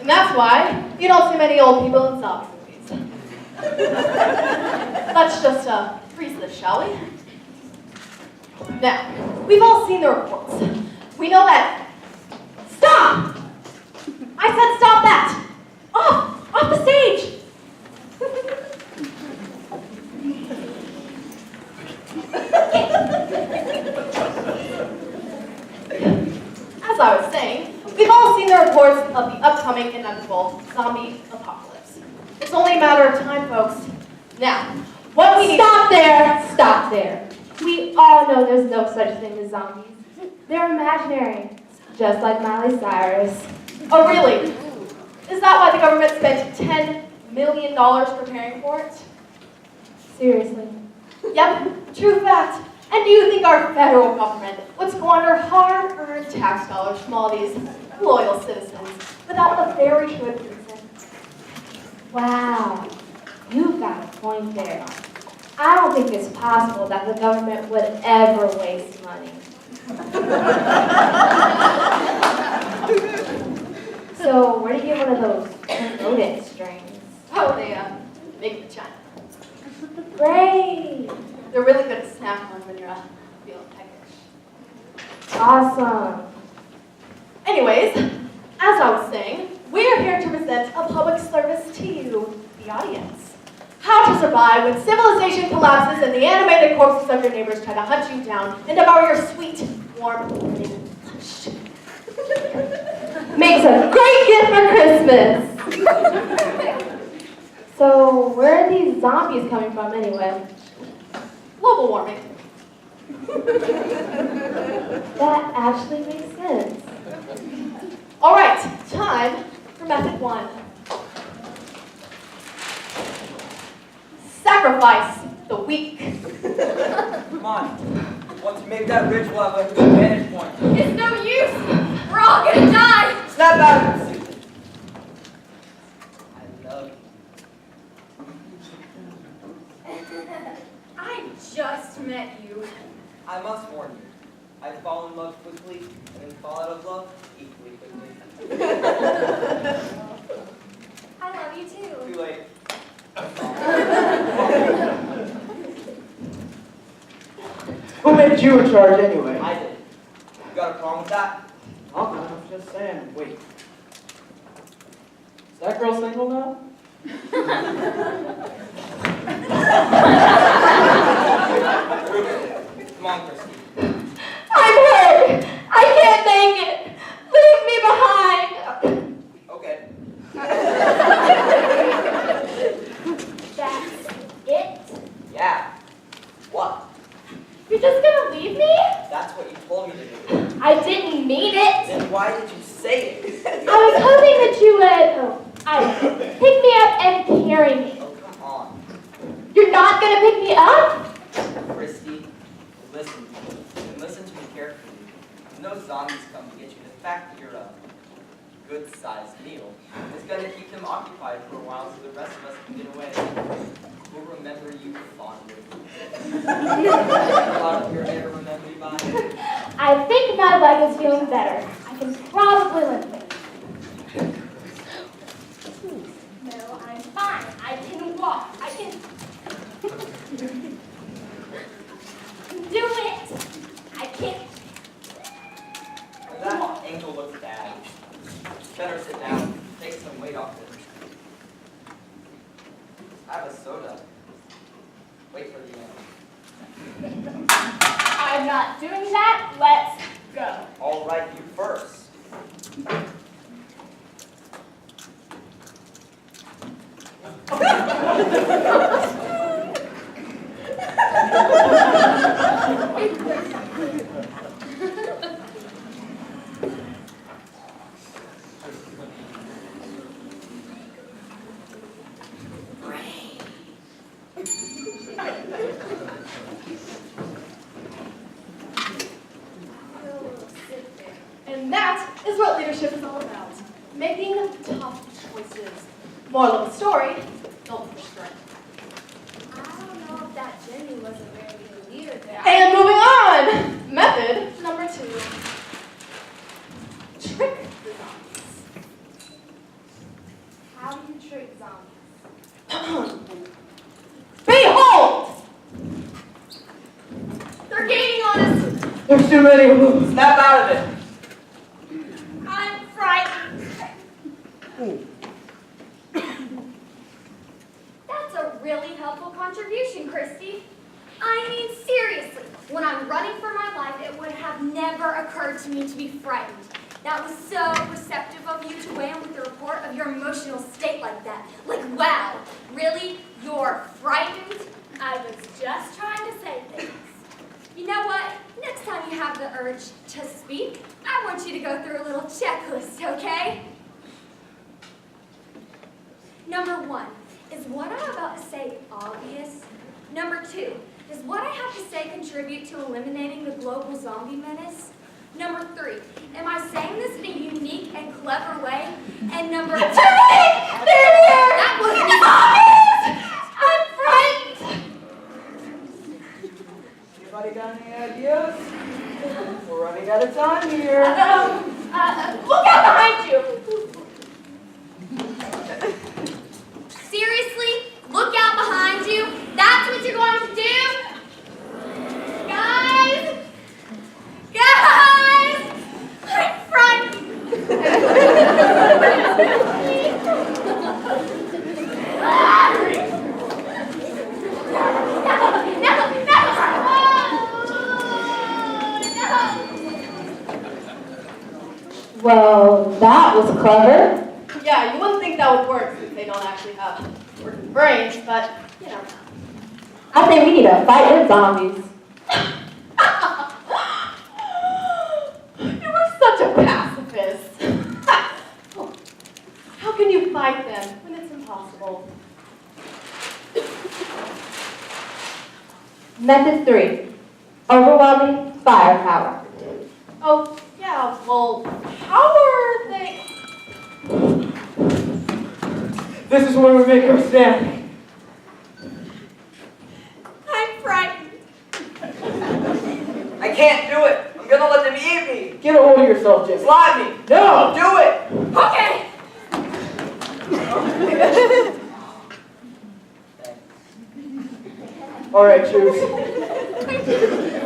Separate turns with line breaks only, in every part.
And that's why you don't see many old people in zombie movies. Let's just freeze this, shall we? Now, we've all seen the reports. We know that... Stop! I said stop that! Off! Off the stage! As I was saying, we've all seen the reports of the upcoming inevitable zombie apocalypse. It's only a matter of time, folks. Now, what we need...
Stop there! Stop there. We all know there's no such thing as zombies. They're imaginary, just like Miley Cyrus.
Oh, really? Is that why the government spent $10 million preparing for it?
Seriously.
Yep, true fact. And do you think our federal government would squander hard-earned tax dollars from all these loyal citizens without a very good reason?
Wow, you've got a point there. I don't think it's possible that the government would ever waste money. So, where do you get one of those rodent strings?
Oh, they make them in China.
Great!
They're really good to snack on when you're feeling peckish.
Awesome.
Anyways, as I was saying, we're here to present a public service to you, the audience. How to survive when civilization collapses and the animated corpses of your neighbors try to hunt you down and devour your sweet, warm, living flesh.
Makes a great gift for Christmas! So, where are these zombies coming from anyway?
Global warming.
That actually makes sense.
All right, time for method 1. Sacrifice the weak.
Come on. Once you make that ridge, we'll have a good vantage point.
It's no use. We're all gonna die.
Snap out of it, Susan. I love you.
I just met you.
I must warn you. I fall in love quickly and then fall out of love equally quickly.
I love you too.
Too late.
Who made you in charge anyway?
I did. You got a problem with that?
I'm just saying. Wait. Is that girl single now?
Come on, Christy.
I'm hurt. I can't make it. Leave me behind.
Okay.
That's it?
Yeah. What?
You're just gonna leave me?
That's what you told me to do.
I didn't mean it.
Then why did you say it?
I was hoping that you would, pick me up and carry me.
Oh, come on.
You're not gonna pick me up?
Christy, listen to me. And listen to me carefully. When those zombies come to get you, the fact that you're a good-sized meal is going to keep them occupied for a while so the rest of us can get away. We'll remember you fondly. A lot of your hair remember you by.
I think my leg is feeling better. I can probably lift it.
No, I'm fine. I can walk. I can do it. I can't.
That ankle looks bad. Better sit down. Take some weight off it. Have a soda. Wait for the end.
I'm not doing that. Let's go.
All right, you first.
And that is what leadership is all about. Making tough choices. Moral of the story, don't push through.
I don't know if that Jenny was a very good leader there.
And moving on! Method number 2. Trick the zombies.
zombies.
Behold!
They're gaining on us.
There's too many of them.
Snap out of it.
I'm frightened. That's a really helpful contribution, Christy. I mean, seriously, when I'm running for my life, it would have never occurred to me to be frightened. That was so receptive of you to weigh in with the report of your emotional state like that. Like, wow, really? You're frightened?
I was just trying to say things.
You know what? Next time you have the urge to speak, I want you to go through a little checklist, okay? Number 1, is what I'm about to say obvious? Number 2, does what I have to say contribute to eliminating the global zombie menace? Number 3, am I saying this in a unique and clever way? And number 4,
They're here!
that was
I'm frightened!
Anybody got any ideas? We're running out of time here.
Look out behind you!
Seriously? Look out behind you? That's what you're going to do? Guys? Guys! I'm frightened!
Well, that was clever.
Yeah, you wouldn't think that would work since they don't actually have working brains, but, you know.
I think we need to fight the zombies.
You were such a pacifist. How can you fight them when it's impossible?
Method 3, overwhelming firepower.
Oh, yeah, well, how are they?
This is where we make our stand.
I'm frightened.
I can't do it. I'm gonna let them eat me.
Get a hold of yourself, Jim.
Slap me.
No!
Do it.
Okay.
Alright, troops.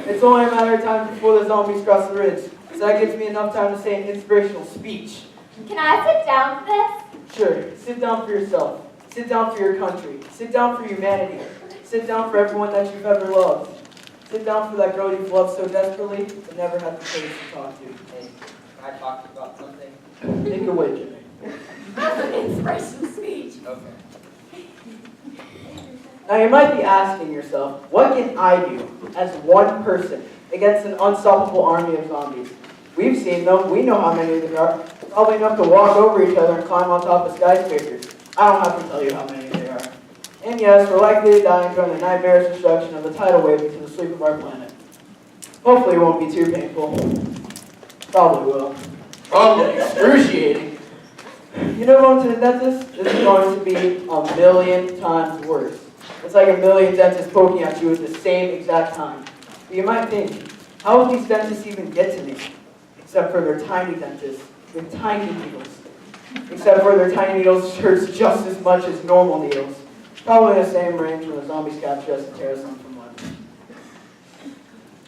It's only a matter of time before the zombies cross the ridge. So that gives me enough time to say an inspirational speech.
Can I sit down for this?
Sure, sit down for yourself. Sit down for your country. Sit down for humanity. Sit down for everyone that you've ever loved. Sit down for that girl you've loved so desperately but never had the courage to talk to.
Hey, can I talk to you about something?
Make a way, Jimmy.
That's an inspirational speech.
Okay.
Now you might be asking yourself, what can I do as one person against an unstoppable army of zombies? We've seen them, we know how many there are. Probably enough to walk over each other and climb on top of skyscrapers. I don't have to tell you how many there are. And yes, we're likely to die from the nightmarish destruction of the tidal wave into the sleep of our planet. Hopefully it won't be too painful. Probably will. Probably excruciating. You know, going to the dentist, this is going to be a million times worse. It's like a million dentists poking at you at the same exact time. But you might think, how would these dentists even get to me? Except for their tiny dentists with tiny needles. Except for their tiny needles hurts just as much as normal needles. Probably the same range when the zombies capture us and tear us from life.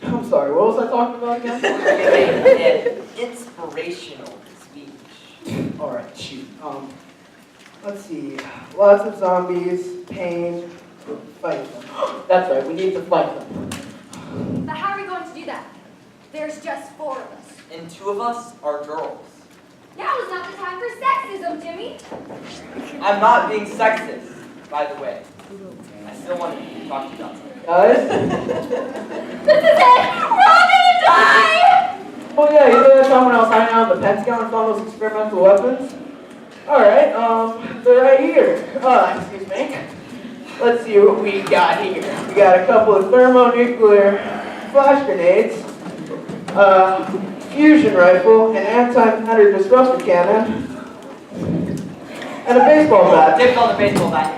I'm sorry, what was I talking about again?
An inspirational speech.
Alright, shoot. Let's see. Lots of zombies, pain, fight them. That's right, we need to fight them.
But how are we going to do that? There's just 4 of us.
And 2 of us are girls.
Now is not the time for sexism, Jimmy.
I'm not being sexist, by the way. I still want to talk to you about something.
Guys?
This is it! We're all gonna die!
Oh yeah, you know that time when I was hiding out in the Pentagon and found those experimental weapons? Alright, they're right here. Excuse me. Let's see what we got here. We got a couple of thermonuclear flash grenades, fusion rifle, an anti-matter disruptor cannon, and a baseball bat.
Dipped on the baseball bat.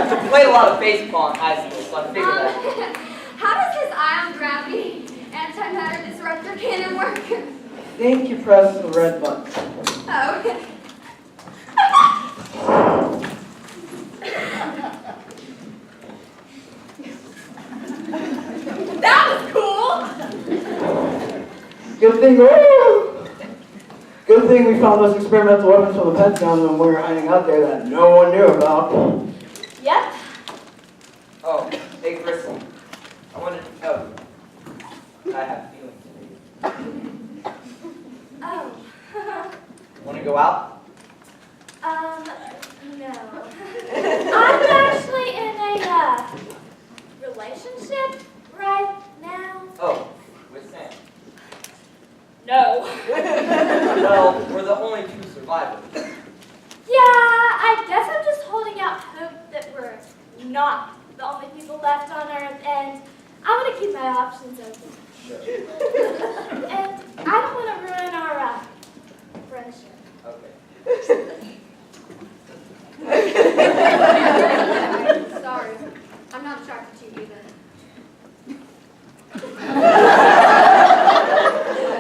I played a lot of baseball in high school, so I figured that.
How does this ion gravity antimatter disruptor cannon work?
I think you press the red button.
Okay. That was cool.
Good thing we found those experimental weapons from the Pentagon when we were hiding out there that no one knew about.
Yep.
Oh, hey, Chrissy. I wanted to tell you. I have feelings for you.
Oh.
Want to go out?
No. I'm actually in a, relationship right now.
Oh, with Sam.
No.
Well, we're the only two survivors.
Yeah, I guess I'm just holding out hope that we're not the only people left on Earth, and I want to keep my options open.
Sure.
And I don't want to ruin our, friendship.
Okay.
Sorry. I'm not attracted to you either.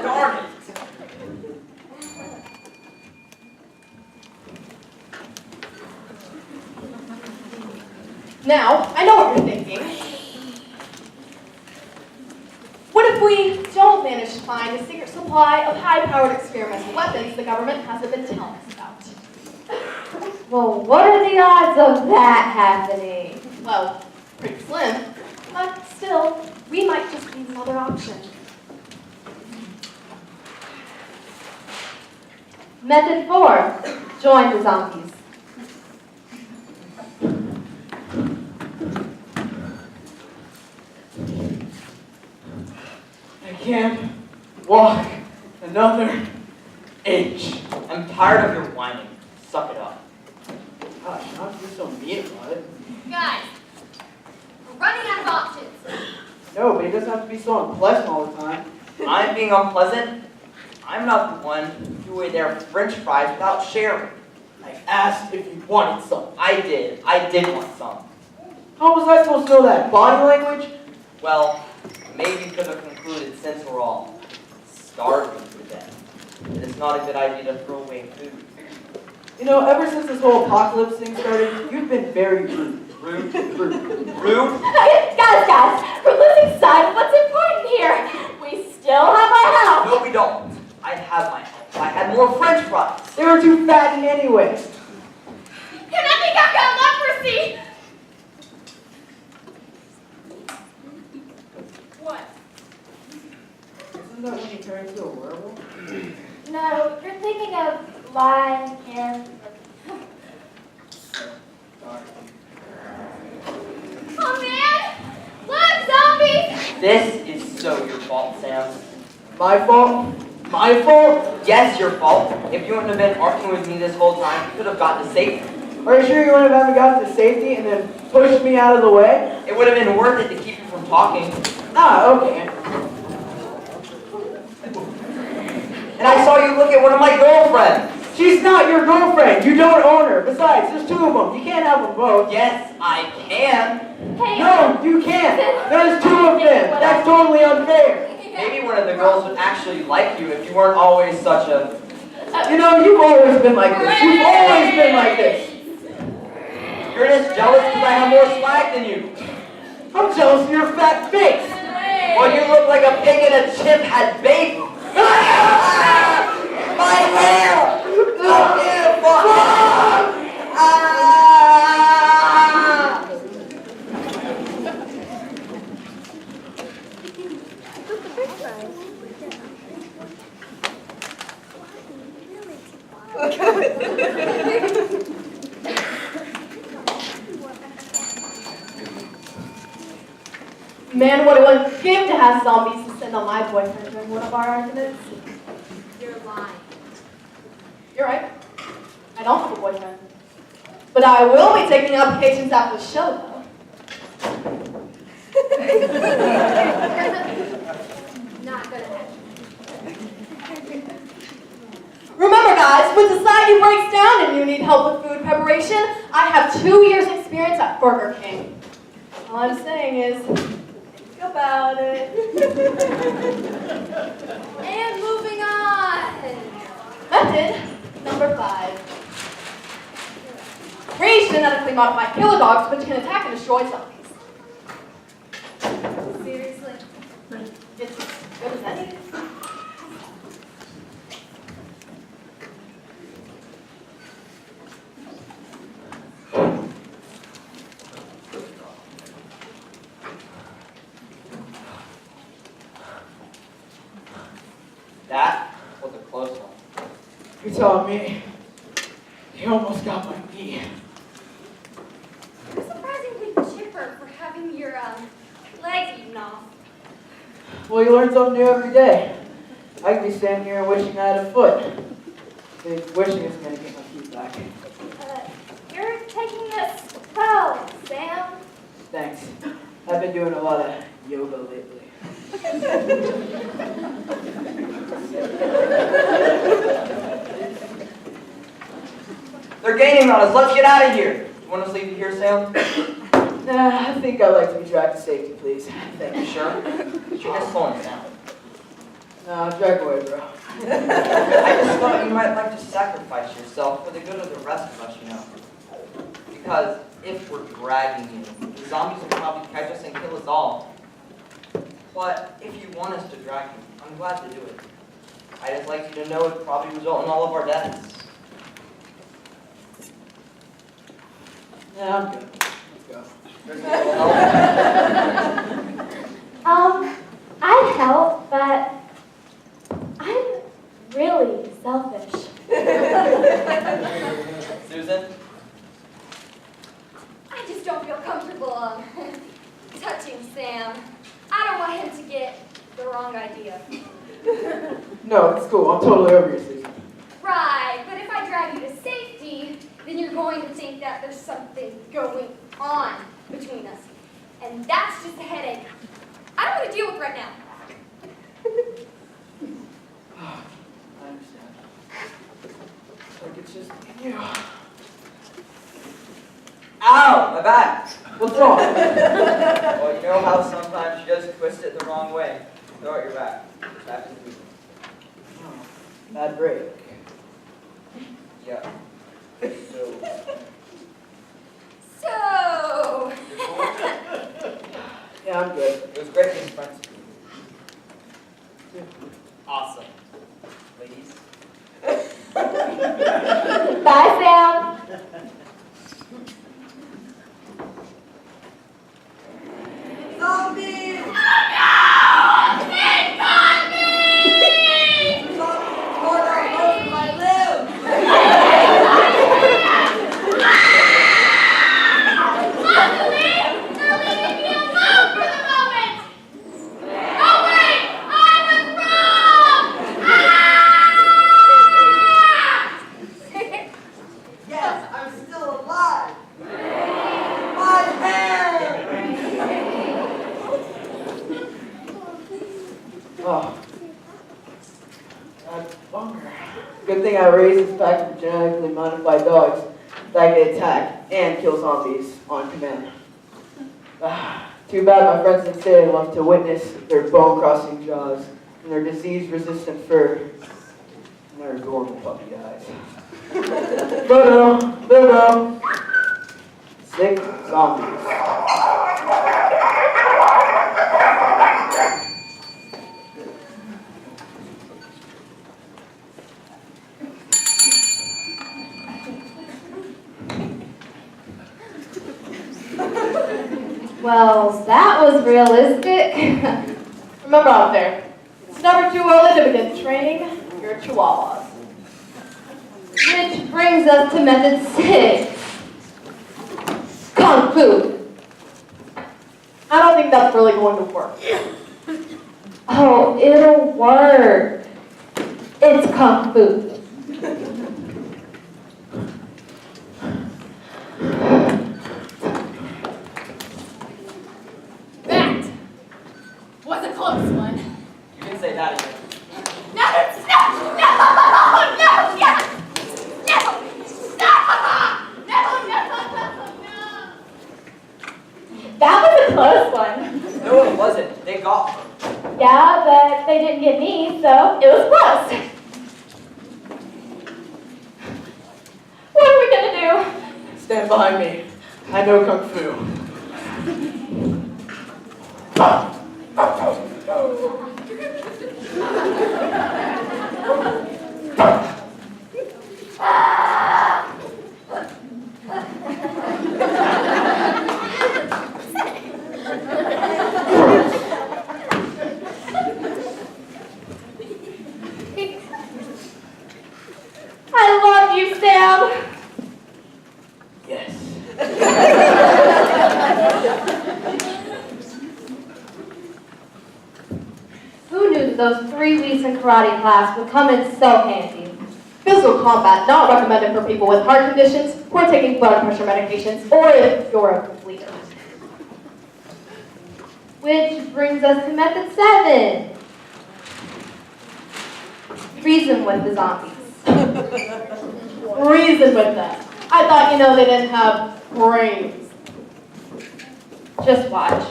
Darn it.
Now, I know what you're thinking. What if we don't manage to find a secret supply of high-powered experimental weapons the government hasn't been telling us about?
Well, what are the odds of that happening?
Well, pretty slim, but still, we might just need another option.
Method 4. Join the zombies.
I can't walk another inch.
I'm tired of your whining. Suck it up.
Gosh, not to be so mean about it.
Guys, we're running out of options.
No, but it doesn't have to be so unpleasant all the time.
I'm being unpleasant. I'm not the one who ate their French fries without sharing.
I asked if you wanted some.
I did. I did want some.
How was I supposed to know that? Body language?
Well, maybe you could have concluded since we're all starving to death, that it's not a good idea to throw away food.
You know, ever since this whole apocalypse thing started, you've been very rude.
Rude?
Rude.
Rude?
Guys, we're losing sight of what's important here. We still have our house.
No, we don't. I'd have my health. I had more French fries.
They were too fatty anyway.
Can I think I've got leprosy? What?
Isn't that when you turn into a werewolf?
No, you're thinking of lion and...
Oh man! Look, zombies!
This is so your fault, Sam.
My fault? My fault?
Yes, your fault. If you wouldn't have been arguing with me this whole time, you could have gotten to safety.
Are you sure you wouldn't have gotten to safety and then pushed me out of the way?
It would have been worth it to keep you from talking.
Ah, okay.
And I saw you look at one of my girlfriends.
She's not your girlfriend. You don't own her. Besides, there's 2 of them. You can't have them both.
Yes, I can.
Hey,
No, you can't. There's 2 of them. That's totally unfair.
Maybe one of the girls would actually like you if you weren't always such a...
You know, you've always been like this. You've always been like this.
You're just jealous because I have more swag than you.
I'm jealous of your fat face.
Well, you look like a pig and a chimp had babies. My hair! Look at
Man, what it would give to have zombies to send on my boyfriend during one of our arguments.
You're lying.
You're right. I don't have a boyfriend. But I will be taking applications after the show, though.
Not gonna happen.
Remember, guys, when society breaks down and you need help with food preparation, I have 2 years' experience at Burger King. All I'm saying is, think about it.
And moving on.
Method modified killer dogs which can attack and destroy zombies.
Seriously?
It's as good as any.
That was a close one.
You're telling me he almost got my knee.
You're surprisingly chipper for having your legs eaten off.
Well, you learn something new every day. I could be standing here and wishing I had a foot. Wishing isn't going to get my feet back.
You're taking this well, Sam.
Thanks. I've been doing a lot of yoga lately.
They're gaining on us. Let's get out of here. You want us to leave you here, Sam?
Nah, I think I'd like to be dragged to safety, please. Thank
You
you.
sure? You're just slowing us down.
No, drag away, bro.
I just thought you might like to sacrifice yourself for the good of the rest of us, you know. Because if we're dragging you, the zombies will probably catch us and kill us all. But if you want us to drag you, I'm glad to do it. I just like you to know it would probably result in all of our deaths.
Yeah, I'm good. Let's go.
There's no real help.
I'd help, but I'm really selfish.
Susan?
I just don't feel comfortable touching Sam. I don't want him to get the wrong idea.
No, it's cool. I'm totally over you, Susan.
Right, but if I drag you to safety, then you're going to think that there's something going on between us. And that's just a headache I don't want to deal with right now.
I understand. Like it's just you.
Ow! My back!
What's wrong?
Well, you know how sometimes you just twist it the wrong way. Throw it your back. Just happens to be.
Oh, bad break.
Yeah. So,
So,
you're cool?
Yeah, I'm good.
It was great being friends with you. Awesome. Ladies?
Bye, Sam.
Zombies!
Oh. God, bunker. Good thing I raised this pack of genetically modified dogs that can attack and kill zombies on command. Too bad my friends in the city love to witness their bone-crossing jaws and their disease-resistant fur and their adorable puppy eyes. Bodo, Bodo. Sick zombies.
Well, that was realistic.
Remember out there, it's never too early to begin training your chihuahuas.
Which brings us to method 6. Kung Fu.
I don't think that's really going to work.
Oh, it'll work. It's Kung Fu.
That was a close one.
You can say that again.
No, yes! No! Stop! No!
That was a close one.
No, it wasn't. They got her.
Yeah, but they didn't get me, so it was close. What are we gonna do?
Stand behind me. I know Kung Fu.
I love you, Sam.
Yes.
Who knew that those 3 weeks in karate class would come in so handy?
Physical combat not recommended for people with heart conditions who are taking blood pressure medications, or if you're a completer.
Which brings us to method 7. Reason with the zombies.
Reason with that. I thought, they didn't have brains.
Just watch.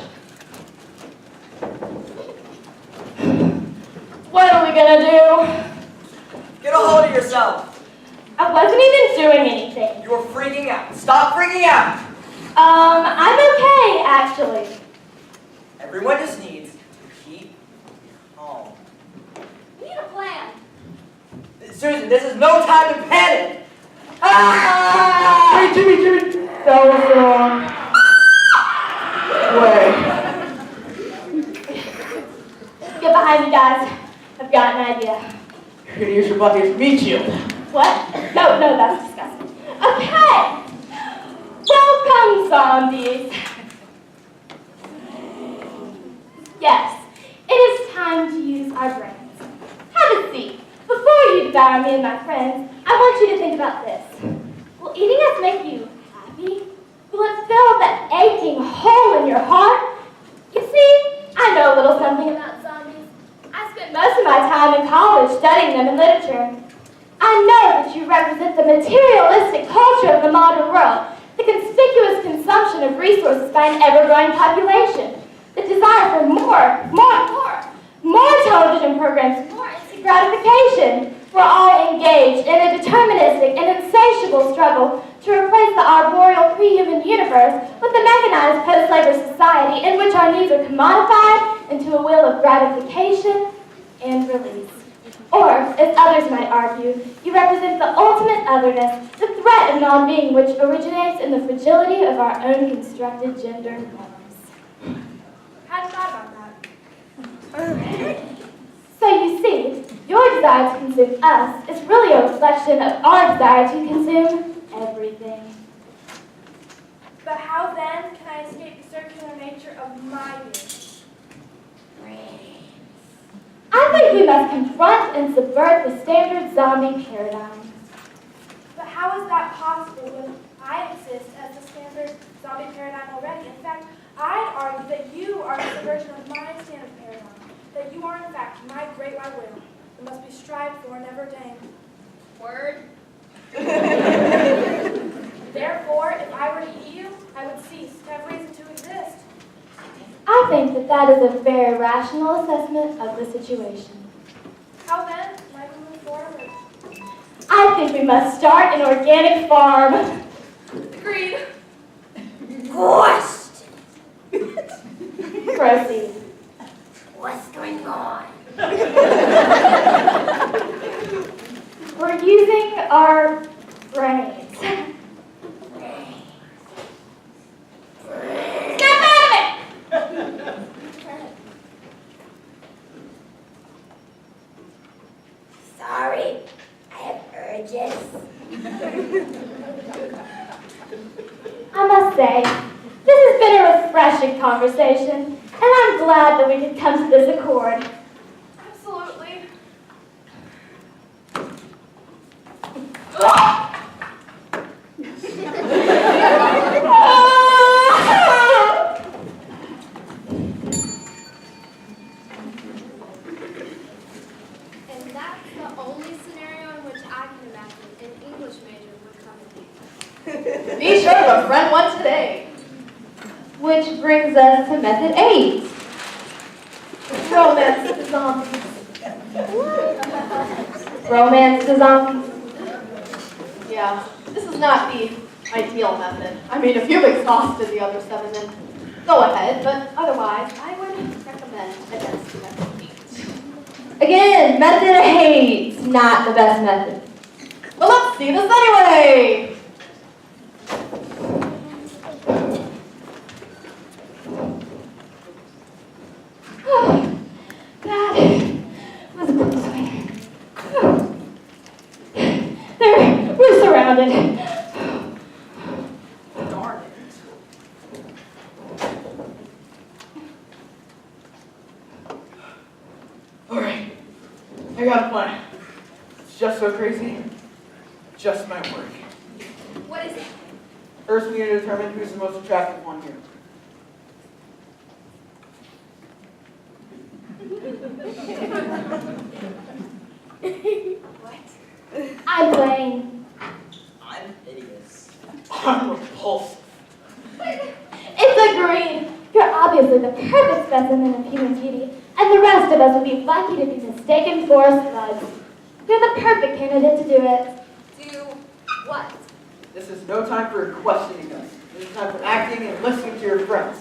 What are we gonna do?
Get a hold of yourself.
I wasn't even doing anything.
You're freaking out. Stop freaking out.
I'm okay, actually.
Everyone just needs to keep calm.
We need a plan.
Susan, this is no time to panic. Ah!
Hey, Jimmy, that was the wrong way.
Get behind me, guys. I've got an idea.
You're gonna use your bucket as meat shield.
What? No, that's disgusting. Okay. Welcome, zombies. Yes, it is time to use our brains. Have a seat. Before you devour me and my friends, I want you to think about this. Will eating us make you happy? Will it fill the aching hole in your heart? You see, I know a little something about zombies. I spent most of my time in college studying them in literature. I know that you represent the materialistic culture of the modern world, the conspicuous consumption of resources by an ever-growing population, the desire for more television programs, more instant gratification. We're all engaged in a deterministic and insatiable struggle to replace the arboreal pre-human universe with the mechanized post-labor society in which our needs are commodified into a will of gratification and release. Or, as others might argue, you represent the ultimate otherness, the threat of non-being which originates in the fragility of our own constructed gender norms. Hadn't thought about that. So you see, your desire to consume us is really a reflection of our desire to consume everything.
But how then can I escape the circular nature of my being?
I think we must confront and subvert the standard zombie paradigm.
But how is that possible when I exist as the standard zombie paradigm already? In fact, I'd argue that you are the subversion of my standard paradigm. That you are, in fact, my great white will, that must be strived for and never attained.
Word.
Therefore, if I were to eat you, I would cease to have reason to exist.
I think that that is a very rational assessment of the situation.
How then might we move forward?
I think we must start an organic farm.
Agreed.
Question.
Proceed.
What's going on?
We're using our brains. Snap out of it!
Sorry, I have urges.
I must say, this has been a refreshing conversation, and I'm glad that we could come to this accord.
Absolutely.
And that's the only scenario in which I can imagine an English major would come in.
Be sure to befriend one today.
Which brings us to method 8.
Romance to zombies.
Romance to zombies.
Yeah, this is not the ideal method. I mean, if you've exhausted the other 7, then go ahead, but otherwise, I would recommend against method 8.
Again, method of hate, not the best method.
Well, let's see this anyway!
That was a close one. There, we're surrounded.
Darn it.
Alright, I got a plan. It's just so crazy. Just might work.
What is it?
First, we need to determine who's the most attractive one here.
What?
I'm Blaine.
I'm hideous.
I'm repulsive.
It's agreed. You're obviously the perfect specimen of human beauty, and the rest of us would be lucky to be mistaken for slugs. You're the perfect candidate to do it.
Do what?
This is no time for questioning us. This is time for acting and listening to your friends.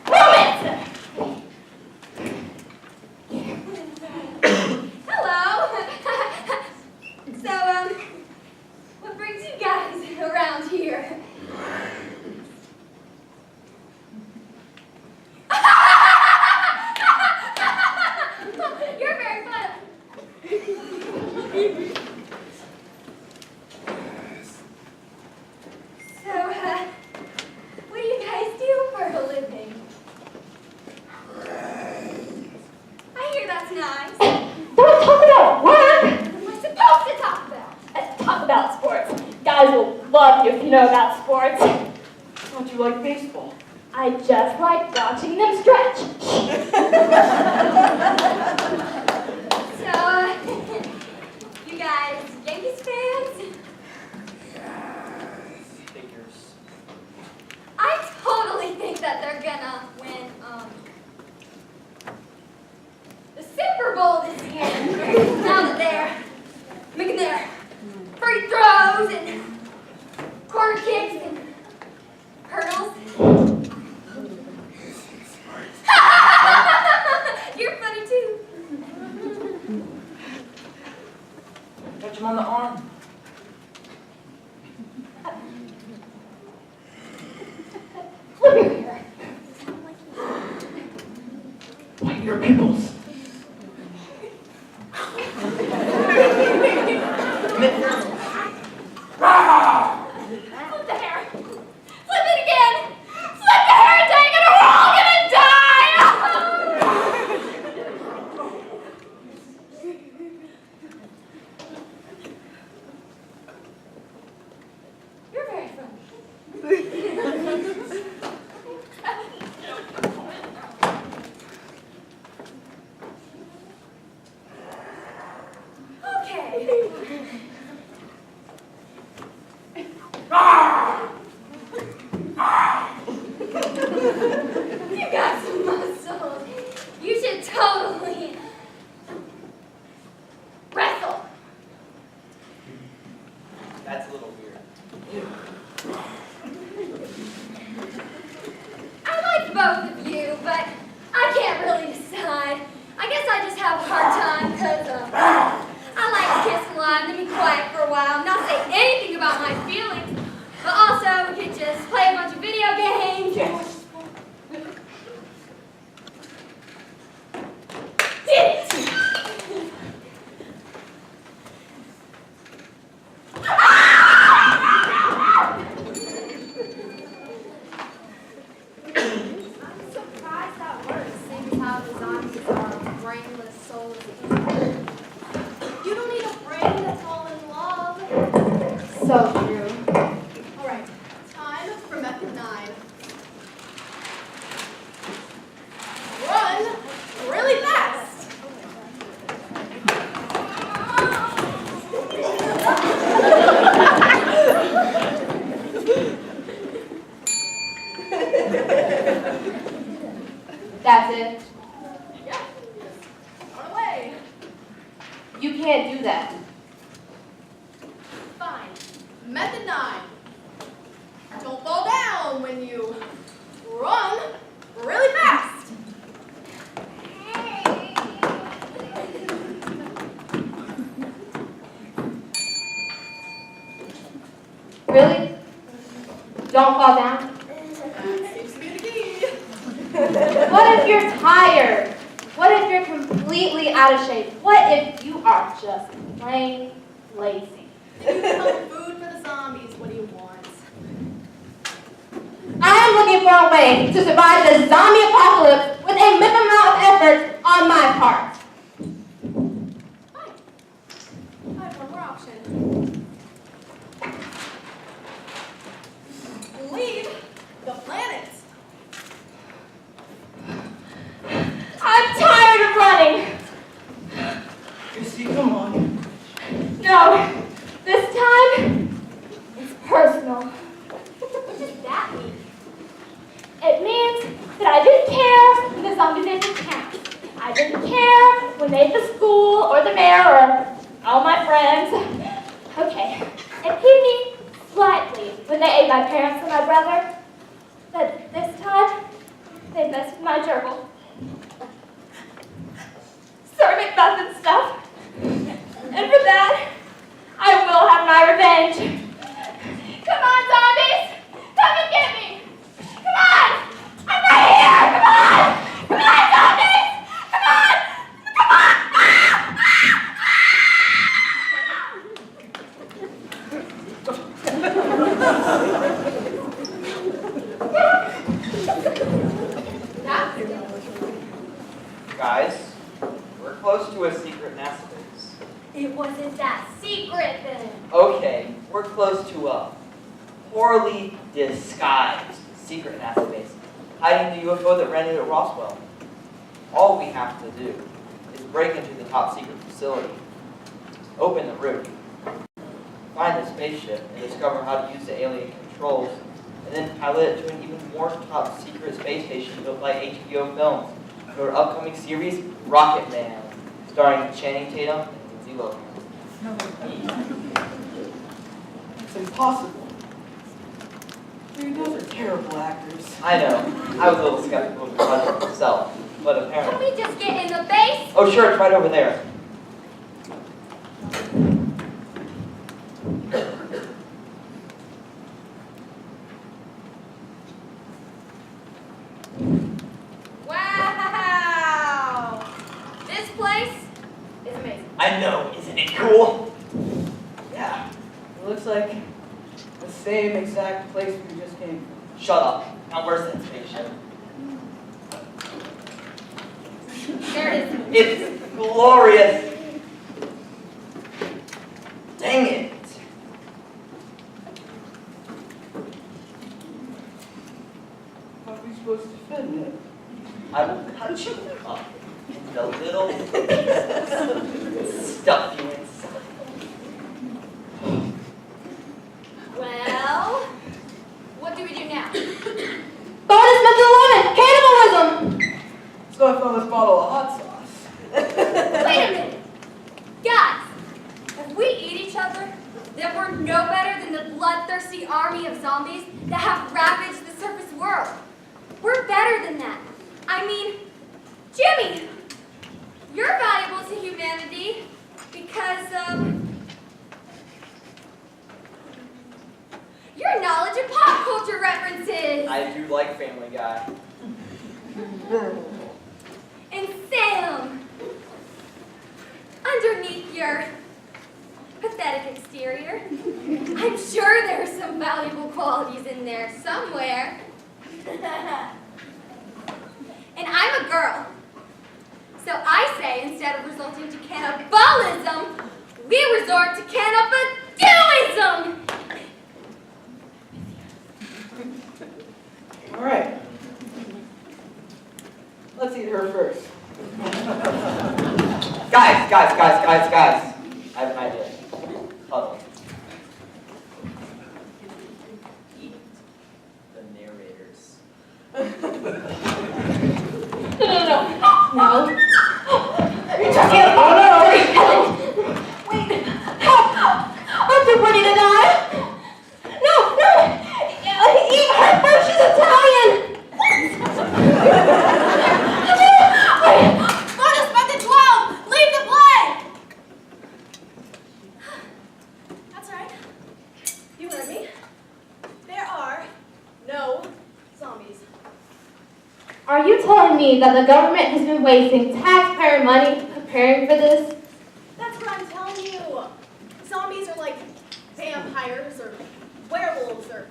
Romance!
Hello. So, what brings you guys around here? You're very funny. So, what do you guys do for a living? I hear that's nice.
Don't talk about work!
What am I supposed to talk about?
Talk about sports. Guys will love you if you know about sports.
Don't you like baseball?
I just like watching them stretch.
So, you guys Yankees fans?
Figures.
I totally think that they're gonna win, the Super Bowl this year. Now that they're making their free throws and corner kicks and hurdles. You're funny too.
Touch him on the arm.
Flip your hair.
White your pimples.
Flip the hair. Flip it again. Flip the hair, dang it, or we're all gonna die. You're very funny. Okay. You got some muscles. You should totally wrestle.
That's a little weird.
I like both of you, but I can't really decide. I guess I just have a hard time because I like to kiss a lot and then be quiet for a while, not say anything about my feelings, but also we could just play a bunch of video games.
Yes.
Did it!
I'm surprised that works, seeing as how the zombies are brainless souls. You don't need a brain that's all in love.
So true. All right, time for method 9. Run really fast.
That's it.
Yeah, run away.
You can't do that.
Fine. Method 9. Don't fall down when you run really fast.
Really? Don't fall down?
Seems to be the key.
What if you're tired? What if you're completely out of shape? What if you are just plain lazy?
You become food for the zombies. What do you want?
I am looking for a way to survive the zombie apocalypse with a minimum amount of effort on my part.
Fine. I have one more option. Leave the planet.
I'm tired of running.
Christy, come on.
No, this time it's personal.
What does that mean?
It means that I didn't care when the zombies ate the camp. I didn't care when they ate the school or the mayor or all my friends. Okay, it paid me slightly when they ate my parents and my brother. But this time, they messed with my gerbil. Sir Macbeth and stuff. And for that, I will have my revenge. Come on, zombies! Come and get me! Come on! I'm right here! Come on! Come on, zombies! Come on! Come on!
Guys, we're close to a secret NASA base.
It wasn't that secret then.
Okay, we're close to a poorly disguised secret NASA base hiding the UFO that ran into Roswell. All we have to do is break into the top secret facility, open the roof, find the spaceship, and discover how to use the alien controls, and then pilot it to an even more top secret space station built by HBO Films for our upcoming series, Rocket Man, starring Channing Tatum and Lindsay Lohan.
It's impossible. Dude, those are terrible actors.
I know, I was a little skeptical of the project myself, but
Can
apparently...
we just get in the base?
Oh sure, it's right over there.
Wow! This place is amazing.
I know, isn't it cool?
Yeah, it looks like the same exact place we just came from.
Shut up. Now where's that spaceship?
There it is.
It's glorious. Dang it.
How are we supposed to fit in it?
I will cut you up into little pieces, stuff you inside.
Well, what do we do now?
Bonus mental limit! Cannibalism!
So I found this bottle of hot sauce.
Wait a minute. Guys, if we eat each other, then we're no better than the bloodthirsty army of zombies that have ravaged the surface world. We're better than that. I mean, Jimmy, you're valuable to humanity because your knowledge of pop culture references.
I do like Family Guy.
And Sam, underneath your pathetic exterior, I'm sure there's some valuable qualities in there somewhere. And I'm a girl. So I say instead of resorting to cannibalism, we resort to cannibaduism.
All right. Let's eat her first.
Guys. I have an idea. Huddle. Eat the narrators.
No.
You're talking about Wait, help! I'm too pretty to die.
me that the government has been wasting taxpayer money preparing for this?
That's what I'm telling you. Zombies are like vampires or werewolves or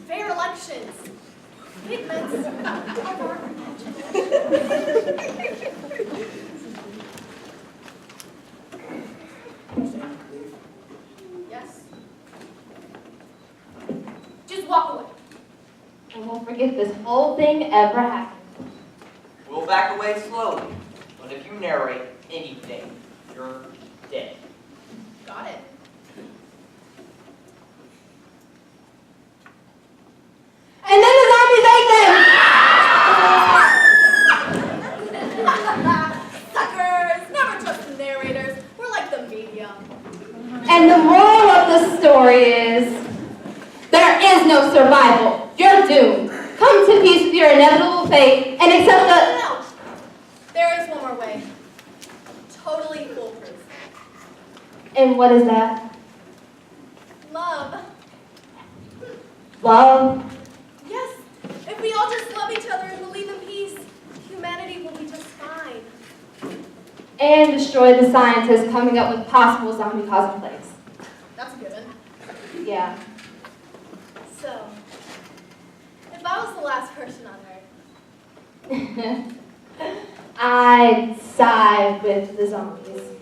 fair elections. Pigments of our Yes.
Just walk away.
I won't forget this whole thing ever happened.
We'll back away slowly, but if you narrate anything, you're dead.
Got it.
And then the zombies ate them!
Suckers! Never trust the narrators. We're like the media.
And the moral of the story is, there is no survival. You're doomed. Come to peace with your inevitable fate and accept the...
No. There is one more way. Totally foolproof.
And what is that?
Love.
Love?
Yes. If we all just love each other and believe in peace, humanity will be just fine.
And destroy the scientists coming up with possible zombie-causing plagues.
That's a given.
Yeah.
So, if I was the last person on Earth,
I'd side with the zombies.